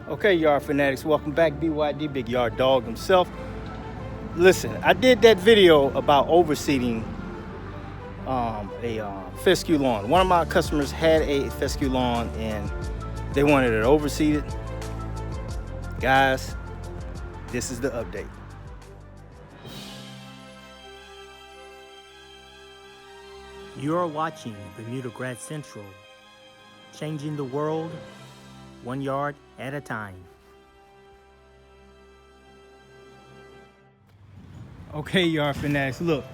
Okay, yard fanatics, welcome back. BYD, Big Yard Dog himself. Listen, I did that video about overseeding a fescue lawn. One of my customers had a fescue lawn and they wanted it overseeded. Guys, this is the update. You're watching Bermudagrass Central, changing the world 1 yard at a time. Okay, yard fanatics, look,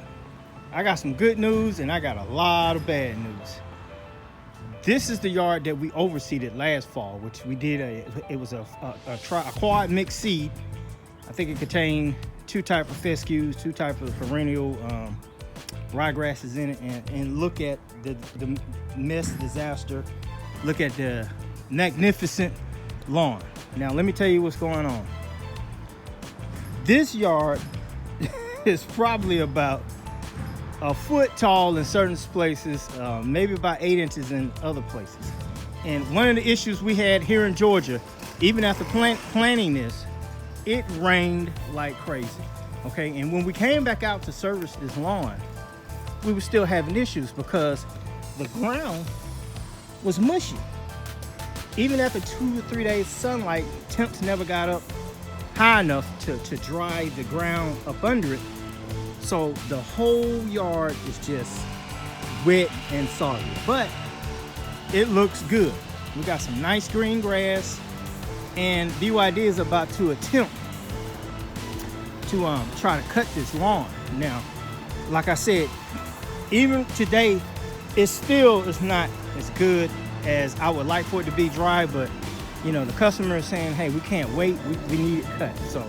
I got some good news and I got a lot of bad news. This is the yard that we overseeded last fall, which we did it was a quad mixed seed. I think it contained two types of fescues, two types of perennial ryegrasses in it, and look at the mess disaster. Look at the magnificent lawn. Now let me tell you what's going on. This yard is probably about a foot tall in certain places, maybe about 8 inches in other places. And one of the issues we had here in Georgia, even after planting this, it rained like crazy. Okay, and when we came back out to service this lawn, we were still having issues because the ground was mushy. Even after 2 or 3 days sunlight, temps never got up high enough to dry the ground up under it. So the whole yard is just wet and soggy, but it looks good. We got some nice green grass, and BYD is about to attempt to try to cut this lawn. Now, like I said, even today, it's not as good as I would like for it to be dry, but you know, the customer is saying, hey, we can't wait, we need it cut. So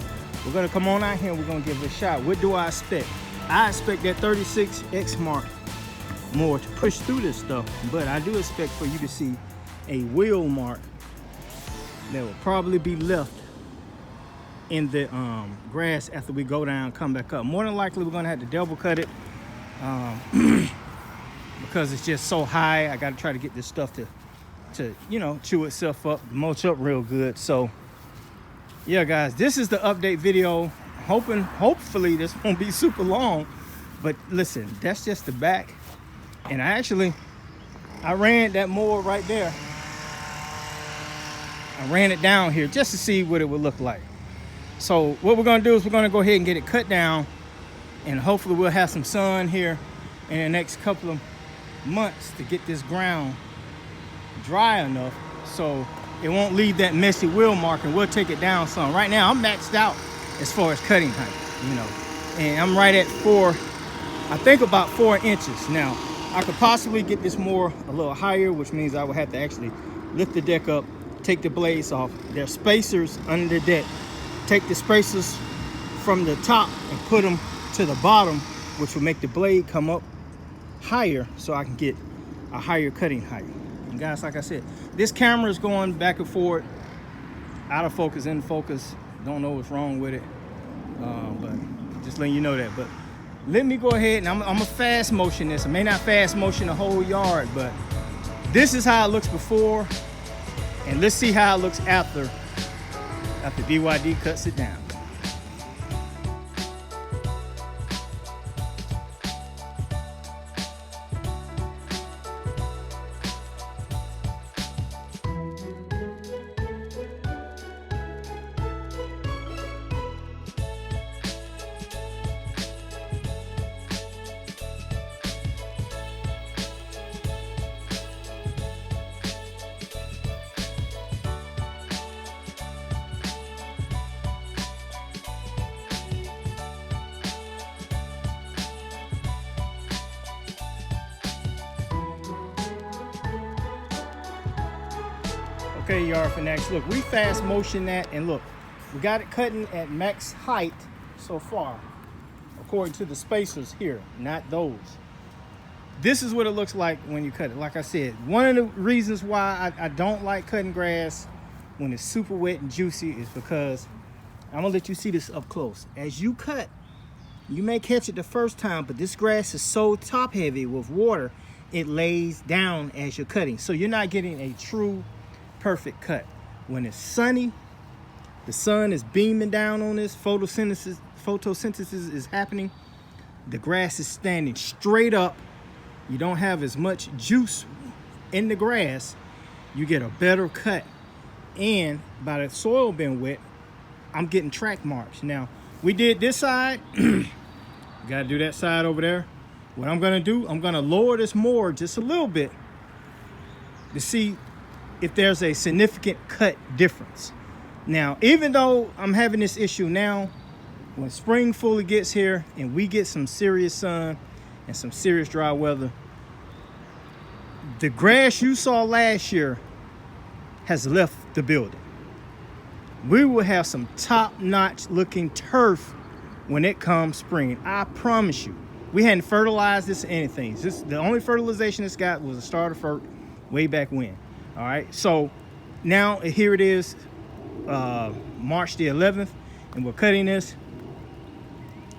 we're gonna come on out here and we're gonna give it a shot. What do I expect? I expect that 36X mark more to push through this stuff, but I do expect for you to see a wheel mark that will probably be left in the grass after we go down, come back up. More than likely, we're gonna have to double cut it because it's just so high. I gotta try to get this stuff to you know, chew itself up, mulch up real good. So yeah, guys, this is the update video. Hopefully this won't be super long, but listen, that's just the back. And I ran that mower right there. I ran it down here just to see what it would look like. So what we're gonna do is we're gonna go ahead and get it cut down, and hopefully we'll have some sun here in the next couple of months to get this ground dry enough so it won't leave that messy wheel mark, and we'll take it down some. Right now I'm maxed out as far as cutting height, you know, and I'm right at I think about 4 inches. Now I could possibly get this more a little higher, which means I would have to actually lift the deck up, take the blades off. There's spacers under the deck. Take the spacers from the top and put them to the bottom, which will make the blade come up higher so I can get a higher cutting height. And guys, like I said, this camera is going back and forth, out of focus, in focus. Don't know what's wrong with it, but just letting you know that. But let me go ahead and I'm gonna fast motion this. I may not fast motion the whole yard, but this is how it looks before, and let's see how it looks after BYD cuts it down. Okay, yard fanatics, look, we fast motion that, and look, we got it cutting at max height so far, according to the spacers here, not those. This is what it looks like when you cut it. Like I said, one of the reasons why I don't like cutting grass when it's super wet and juicy is because, I'm gonna let you see this up close. As you cut, you may catch it the first time, but this grass is so top heavy with water, it lays down as you're cutting. So you're not getting a true perfect cut. When it's sunny The sun is beaming down on this. Photosynthesis is happening. The grass is standing straight up. You don't have as much juice in the grass. You get a better cut. And by the soil being wet, I'm getting track marks. Now, we did this side. Got to do that side over there. What I'm going to do, I'm going to lower this more just a little bit to see if there's a significant cut difference. Now, even though I'm having this issue now, when spring fully gets here and we get some serious sun and some serious dry weather, the grass you saw last year has left the building. We will have some top-notch looking turf when it comes spring. I promise you. We hadn't fertilized this or anything. The only fertilization it's got was a starter fert way back when. All right. So now here it is, March the 11th, and we're cutting this.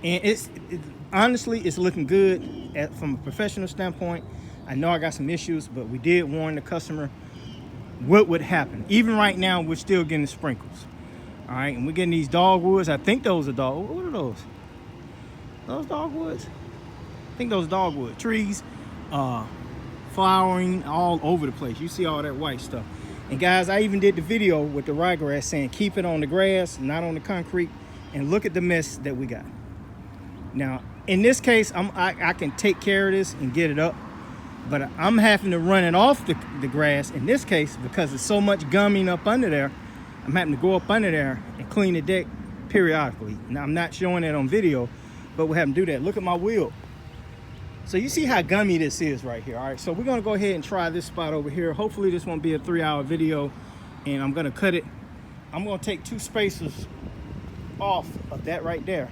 And honestly, it's looking good from a professional standpoint. I know I got some issues, but we did warn the customer what would happen. Even right now, we're still getting sprinkles. All right, and we're getting these dogwoods. I think those are what are those? Those dogwoods? I think those dogwood trees, flowering all over the place. You see all that white stuff. And guys, I even did the video with the ryegrass saying keep it on the grass, not on the concrete. And look at the mess that we got. Now, in this case, I can take care of this and get it up, but I'm having to run it off the grass in this case because there's so much gumming up under there. I'm having to go up under there and clean the deck periodically. Now, I'm not showing that on video, but we're having to do that. Look at my wheel. So you see how gummy this is right here. All right, so we're gonna go ahead and try this spot over here. Hopefully this won't be a 3-hour video, and I'm gonna cut it. I'm gonna take 2 spacers off of that right there.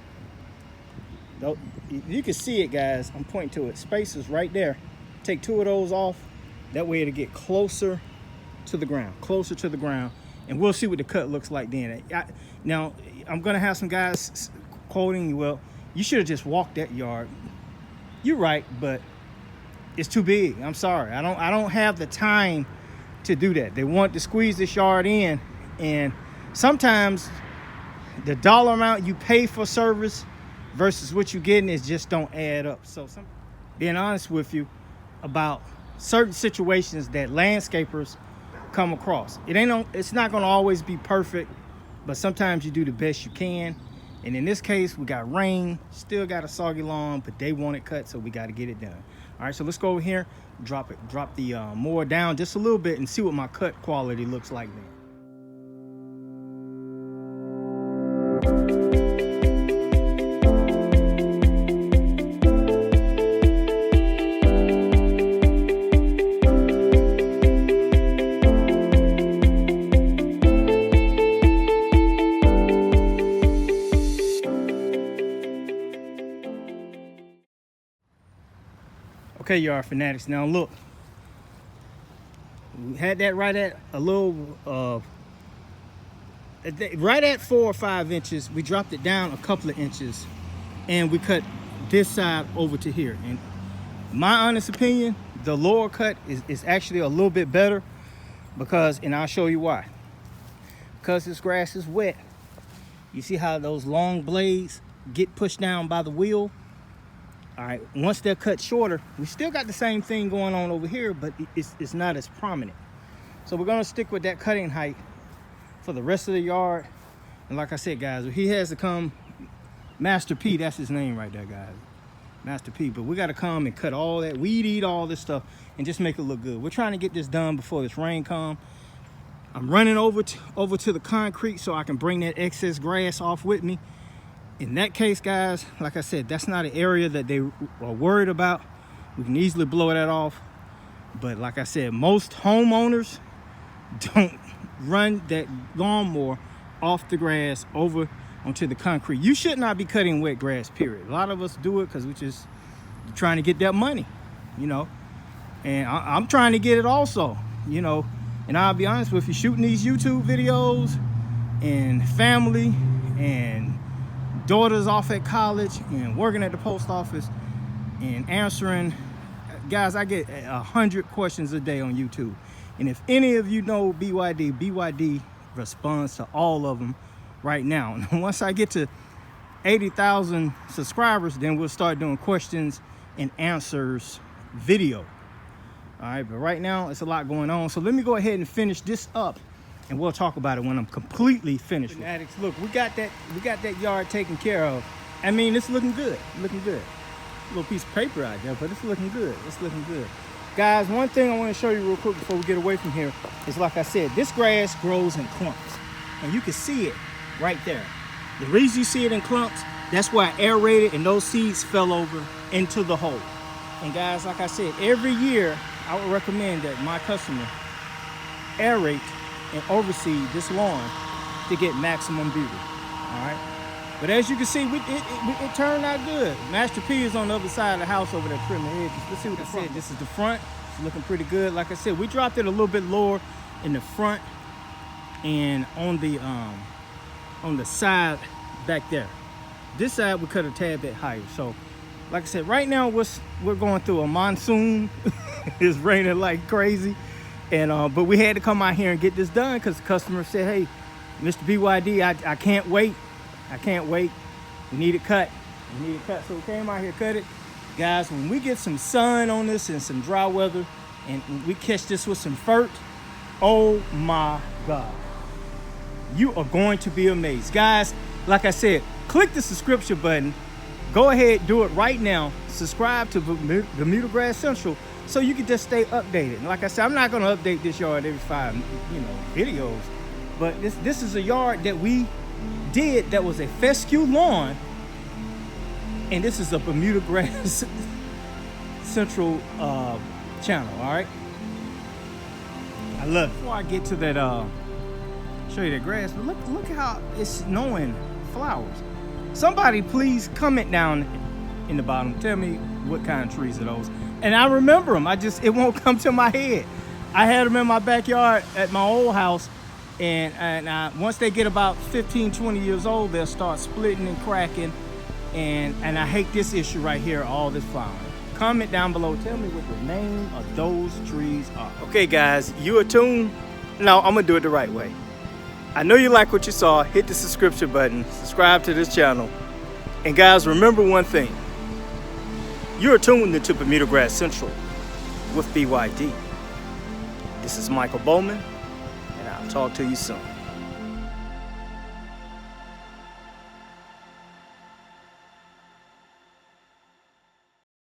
You can see it, guys. I'm pointing to it. Spacers right there. Take 2 of those off. That way it'll get closer to the ground, and we'll see what the cut looks like then. Now, I'm gonna have some guys quoting, well, you should have just walked that yard. You're right, but it's too big. I'm sorry. I don't have the time to do that. They want to squeeze this yard in, and sometimes the dollar amount you pay for service versus what you're getting is just don't add up. So being honest with you about certain situations that landscapers come across. It's not gonna always be perfect, but sometimes you do the best you can. And in this case, we got rain, still got a soggy lawn, but they want it cut, so we got to get it done. All right, so let's go over here, drop the mower down just a little bit and see what my cut quality looks like then. Okay, yard fanatics, now look, we had that right at a little right at 4 or 5 inches. We dropped it down a couple of inches and we cut this side over to here. And my honest opinion, the lower cut is actually a little bit better because, and I'll show you why, because this grass is wet. You see how those long blades get pushed down by the wheel? All right, once they're cut shorter, we still got the same thing going on over here, but it's not as prominent. So we're gonna stick with that cutting height for the rest of the yard. And like I said, guys, he has to come, Master P, that's his name right there, guys. Master P, but we gotta come and cut all that, weed eat all this stuff and just make it look good. We're trying to get this done before this rain comes. I'm running over to the concrete so I can bring that excess grass off with me. In that case, guys, like I said, that's not an area that they are worried about. We can easily blow that off. But like I said, most homeowners don't run that lawnmower off the grass over onto the concrete. You should not be cutting wet grass, period. A lot of us do it because we're just trying to get that money, you know. And I'm trying to get it also, you know. And I'll be honest with you, shooting these YouTube videos and family and daughters off at college and working at the post office and answering, guys, I get 100 questions a day on YouTube. And if any of you know BYD responds to all of them right now. And once I get to 80,000 subscribers, then we'll start doing questions and answers video. All right, but right now it's a lot going on. So let me go ahead and finish this up, and we'll talk about it when I'm completely finished. Fanatics, look, we got that yard taken care of. I mean, it's looking good, looking good. A little piece of paper out there, but it's looking good. It's looking good. Guys, one thing I want to show you real quick before we get away from here is, like I said, this grass grows in clumps, and you can see it right there. The reason you see it in clumps, that's why I aerated and those seeds fell over into the hole. And guys, like I said, every year I would recommend that my customer aerate and overseed this lawn to get maximum beauty. All right. But as you can see, it turned out good. Master P is on the other side of the house over there trimming edges. Let's see what I said. This is the front. It's looking pretty good. Like I said, we dropped it a little bit lower in the front and on the side back there. This side we cut a tad bit higher. So, like I said, right now we're going through a monsoon. It's raining like crazy, and but we had to come out here and get this done because the customer said, "Hey, Mr. BYD, I can't wait. I can't wait. We need it cut. We need it cut." So we came out here, cut it. Guys, when we get some sun on this and some dry weather, and we catch this with some fert, oh my God, you are going to be amazed. Guys, like I said, click the subscription button. Go ahead, do it right now. Subscribe to Bermudagrass Central so you can just stay updated. And like I said, I'm not going to update this yard every 5, videos, but this is a yard that we did that was a fescue lawn, and this is a Bermudagrass Central channel. All right, I love it. Before I get to that, show you that grass, but look how it's snowing flowers. Somebody please comment down in the bottom, tell me what kind of trees are those, and I remember them. It won't come to my head. I had them in my backyard at my old house, and once they get about 15-20 years old, they'll start splitting and cracking, and I hate this issue right here, all this flowering. Comment down below, tell me what the name of those trees are. Okay guys, you are tuned. No, I'm gonna do it the right way. I know you like what you saw. Hit the subscription button, subscribe to this channel, and guys, remember one thing. You're tuned into Bermudagrass Central with BYD. This is Michael Bowman, and I'll talk to you soon.